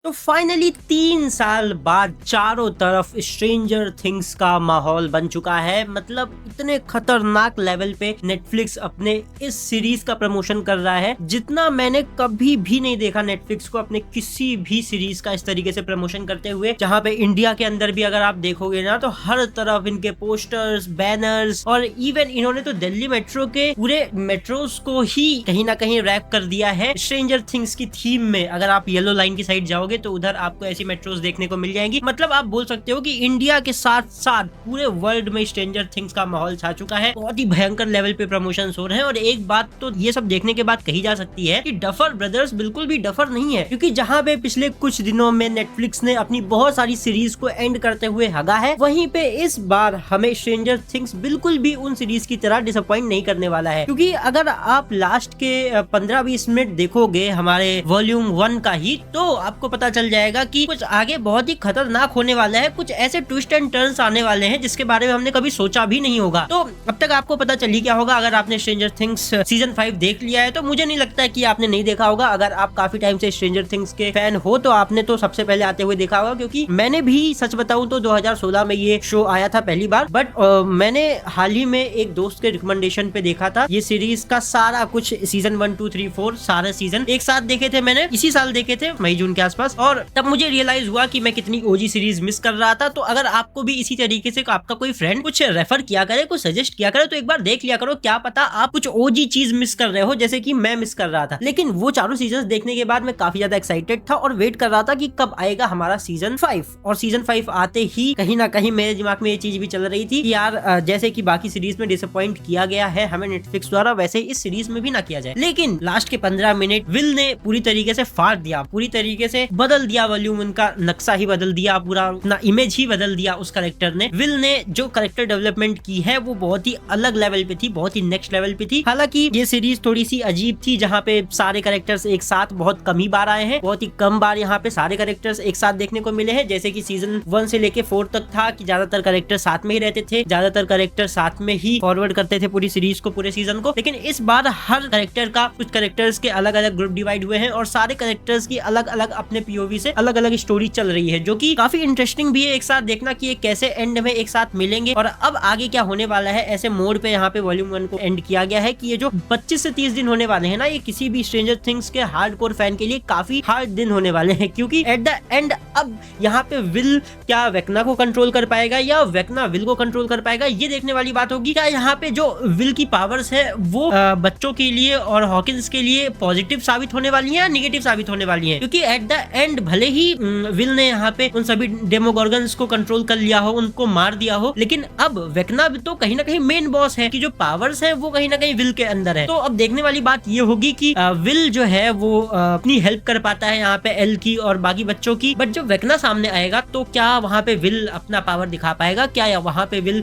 तो फाइनली 3 साल बाद चारों तरफ स्ट्रेंजर थिंग्स का माहौल बन चुका है। मतलब इतने खतरनाक लेवल पे नेटफ्लिक्स अपने इस सीरीज का प्रमोशन कर रहा है जितना मैंने कभी भी नहीं देखा नेटफ्लिक्स को अपने किसी भी सीरीज का इस तरीके से प्रमोशन करते हुए। जहां पे इंडिया के अंदर भी अगर आप देखोगे ना तो हर तरफ इनके पोस्टर्स, बैनर्स और इवन इन्होंने तो दिल्ली मेट्रो के पूरे मेट्रोस को ही कहीं ना कहीं रैप कर दिया है स्ट्रेंजर थिंग्स की थीम में। अगर आप येलो लाइन की साइड जाओगे तो उधर आपको ऐसी मेट्रोस देखने को मिल जाएंगी। मतलब आप बोल सकते हो कि इंडिया के साथ साथ पूरे वर्ल्ड में स्ट्रेंजर थिंग्स का माहौल छा चुका है। बहुत ही भयंकर लेवल पे प्रमोशंस हो रहे हैं। और एक बात तो ये सब देखने के बाद कही जा सकती है कि डफर ब्रदर्स बिल्कुल भी डफर नहीं है, क्योंकि जहां पे पिछले कुछ दिनों में नेटफ्लिक्स ने अपनी बहुत सारी सीरीज को एंड करते हुए हगा है, वहीं पे इस बार हमें स्ट्रेंजर थिंग्स बिल्कुल भी उन सीरीज की तरह डिसअपॉइंट नहीं करने वाला है। क्योंकि अगर आप लास्ट के 15-20 मिनट देखोगे हमारे वॉल्यूम 1 का ही, तो आपको पता चल जाएगा कि कुछ आगे बहुत ही खतरनाक होने वाला है। कुछ ऐसे ट्विस्ट एंड टर्न्स आने वाले हैं जिसके बारे में हमने कभी सोचा भी नहीं होगा। तो अब तक आपको पता चल ही क्या होगा। अगर आपने स्ट्रेंजर थिंग्स सीजन 5 देख लिया है तो मुझे नहीं लगता है कि आपने नहीं देखा होगा। अगर आप काफी टाइम से स्ट्रेंजर थिंग्स के फैन हो तो आपने तो सबसे पहले आते हुए देखा होगा, क्योंकि मैंने भी सच बताऊं तो 2016 में ये शो आया था पहली बार। बट मैंने हाल ही में एक दोस्त के रिकमेंडेशन पे देखा था ये सीरीज का सारा कुछ सीजन 1, 2, 3, 4 सारे सीजन एक साथ देखे थे मैंने। इसी साल देखे थे मई जून के आसपास। और तब मुझे रियलाइज हुआ कि मैं कितनी ओजी सीरीज मिस कर रहा था। तो अगर आपको भी इसी तरीके से आपका कोई फ्रेंड कुछ रेफर किया करे, कुछ सजेस्ट किया करे, तो एक बार देख लिया करो। क्या पता आप कुछ ओजी चीज मिस कर रहे हो जैसे कि मैं मिस कर रहा था। लेकिन वो चारों सीजन देखने के बाद मैं काफी ज्यादा एक्साइटेड था और वेट कर रहा था कि कब आएगा हमारा सीजन 5। और सीजन 5 आते ही कहीं ना कहीं मेरे दिमाग में ये चीज भी चल रही थी कि यार जैसे कि बाकी सीरीज में डिसअपॉइंट किया गया है हमें नेटफ्लिक्स द्वारा, वैसे ही इस सीरीज में भी ना किया जाए। लेकिन लास्ट के 15 मिनट विल ने पूरी तरीके से फाड़ दिया, पूरी तरीके से बदल दिया वॉल्यूम, उनका नक्शा ही बदल दिया, पूरा अपना इमेज ही बदल दिया उस कैरेक्टर ने। विल ने जो कैरेक्टर डेवलपमेंट की है वो बहुत ही अलग लेवल पे थी, बहुत ही नेक्स्ट लेवल पे थी। हालांकि ये सीरीज थोड़ी सी अजीब थी जहाँ पे सारे कैरेक्टर्स एक साथ बहुत कम ही बार आए हैं। बहुत ही कम बार यहाँ पे सारे कैरेक्टर्स एक साथ देखने को मिले हैं। जैसे कि सीजन 1 से लेके 4 तक था कि ज्यादातर कैरेक्टर साथ में ही रहते थे, ज्यादातर कैरेक्टर साथ में ही फॉरवर्ड करते थे पूरी सीरीज को, पूरे सीजन को। लेकिन इस बार हर कैरेक्टर का कुछ कैरेक्टर्स के अलग अलग ग्रुप डिवाइड हुए हैं और सारे कैरेक्टर्स की अलग अलग अपने पीओवी से अलग अलग स्टोरी चल रही है, जो कि काफी इंटरेस्टिंग भी है एक साथ देखना कि ये कैसे एंड में एक साथ मिलेंगे और अब आगे क्या होने वाला है। ऐसे मोड पे यहाँ पे वॉल्यूम 1 को एंड किया गया है कि ये जो 25 से 30 दिन होने वाले हैं ना, ये किसी भी स्ट्रेंजर थिंग्स के हार्डकोर फैन के लिए काफी हार्ड दिन होने वाले हैं। क्योंकि एट द एंड अब यहाँ पे विल क्या वेक्ना को कंट्रोल कर पाएगा या वेक्ना विल को कंट्रोल कर पाएगा, ये देखने वाली बात होगी। क्या यहाँ पे जो विल की पावर्स है वो बच्चों के लिए और हॉकिंस के लिए पॉजिटिव साबित होने वाली है या निगेटिव साबित होने वाली है। क्योंकि एट द एंड भले ही विल ने यहाँ पे उन सभी डेमोगोर्गन्स को कंट्रोल कर लिया हो, उनको मार दिया हो, लेकिन अब वेक्ना भी तो कहीं ना कहीं मेन बॉस है कि जो पावर्स है वो कहीं ना कहीं विल के अंदर है। तो अब देखने वाली बात ये होगी कि विल जो है वो अपनी हेल्प कर पाता है यहाँ पे एल की और बाकी बच्चों की। बट जब वेक्ना सामने आएगा तो क्या वहाँ पे विल अपना पावर दिखा पाएगा, क्या वहाँ पे विल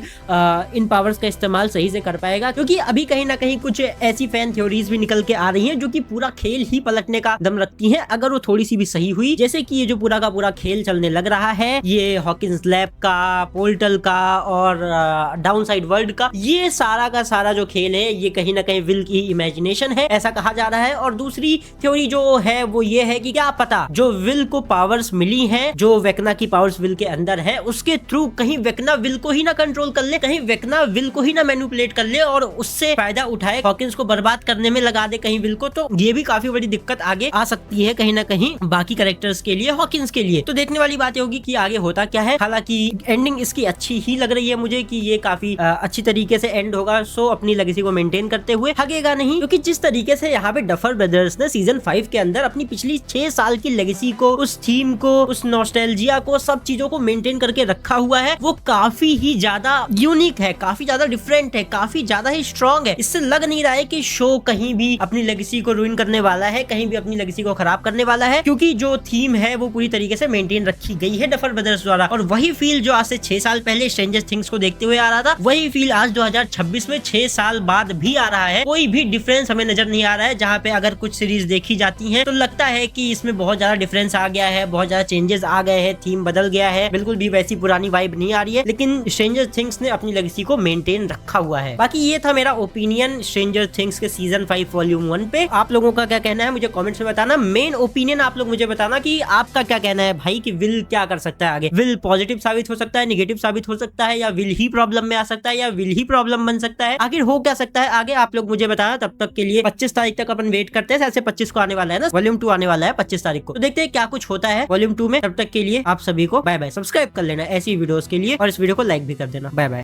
इन पावर्स का इस्तेमाल सही से कर पाएगा। क्योंकि अभी कहीं ना कहीं कुछ ऐसी फैन थ्योरीज भी निकल के आ रही हैं जो कि पूरा खेल ही पलटने का दम रखती हैं अगर वो थोड़ी सी भी सही हुई। जैसे कि ये जो पूरा का पूरा खेल चलने लग रहा है, ये हॉकिंस लैब का, पोर्टल का और डाउनसाइड वर्ल्ड का, ये सारा का सारा जो खेल है ये कहीं ना कहीं विल की इमेजिनेशन है, ऐसा कहा जा रहा है। और दूसरी थ्योरी जो है वो ये है कि क्या पता जो विल को पावर्स मिली हैं, जो वेक्ना की पावर्स विल के अंदर है, उसके थ्रू कहीं वेक्ना विल को ही ना कंट्रोल कर ले, कहीं वेक्ना विल को ही ना मैनिपुलेट कर ले और उससे फायदा उठाए, हॉकिंस को बर्बाद करने में लगा दे कहीं विल को। तो ये भी काफी बड़ी दिक्कत आगे आ सकती है कहीं ना कहीं बाकी कैरेक्टर्स के लिए, हॉकिंस के लिए। तो देखने वाली बात होगी कि आगे होता क्या है। हालांकि एंडिंग इसकी अच्छी ही लग रही है मुझे कि ये काफी अच्छी तरीके से एंड होगा। सो अपनी लेगेसी को मेंटेन करते हुए हगेगा नहीं, क्योंकि जिस तरीके से यहाँ पे डफर ब्रदर्स ने सीजन 5 के अंदर अपनी पिछली 6 साल की लेगेसी को, उस थीम को, उस नॉस्टैल्जिया को, सब चीजों को मेंटेन करके रखा हुआ है, वो काफी ही ज्यादा यूनिक है, काफी ज्यादा डिफरेंट है, काफी ज्यादा ही स्ट्रॉन्ग है। इससे लग नहीं रहा है कि शो कहीं भी अपनी लेगेसी को रुइन करने वाला है, कहीं भी अपनी लेगेसी को खराब करने वाला है, क्योंकि जो थीम है वो पूरी तरीके से मेंटेन रखी गई है डफर ब्रदर्स द्वारा। और वही फील जो आज से 6 साल पहले स्ट्रेंजर थिंग्स को देखते हुए आ रहा था, वही फील आज 2026 में 6 साल बाद भी आ रहा है। कोई भी डिफरेंस हमें नजर नहीं आ रहा है। जहाँ पे अगर कुछ सीरीज देखी जाती है तो लगता है कि इसमें बहुत ज्यादा डिफरेंस आ गया है, बहुत ज्यादा चेंजेस चेंजेस आ गए हैं, थीम बदल गया है, बिल्कुल भी वैसी पुरानी वाइब नहीं आ रही है, लेकिन स्ट्रेंजर थिंग्स ने अपनी लेगेसी को मेंटेन रखा हुआ है। बाकी ये था मेरा ओपिनियन स्ट्रेंजर थिंग्स के सीजन 5 वॉल्यूम 1 पे। आप लोगों का क्या कहना है मुझे कमेंट्स में बताना। मेन ओपिनियन आप लोग मुझे बताना कि आपका क्या कहना है भाई कि विल क्या कर सकता है आगे। विल पॉजिटिव साबित हो सकता है, नेगेटिव साबित हो सकता है, या विल ही प्रॉब्लम में आ सकता है, या विल ही प्रॉब्लम बन सकता है, आखिर हो क्या सकता है आगे आप लोग मुझे बताना। तब तक के लिए 25 तारीख तक अपन वेट करते हैं। ऐसे 25 को आने वाला है ना, वॉल्यूम 2 आने वाला है 25 तारीख को, तो देखते हैं क्या कुछ होता है वॉल्यूम 2 में। तब तक के लिए आप सभी को बाय बाय। सब्सक्राइब कर लेना ऐसी वीडियोस के लिए और इस वीडियो को लाइक भी कर देना। Bye bye.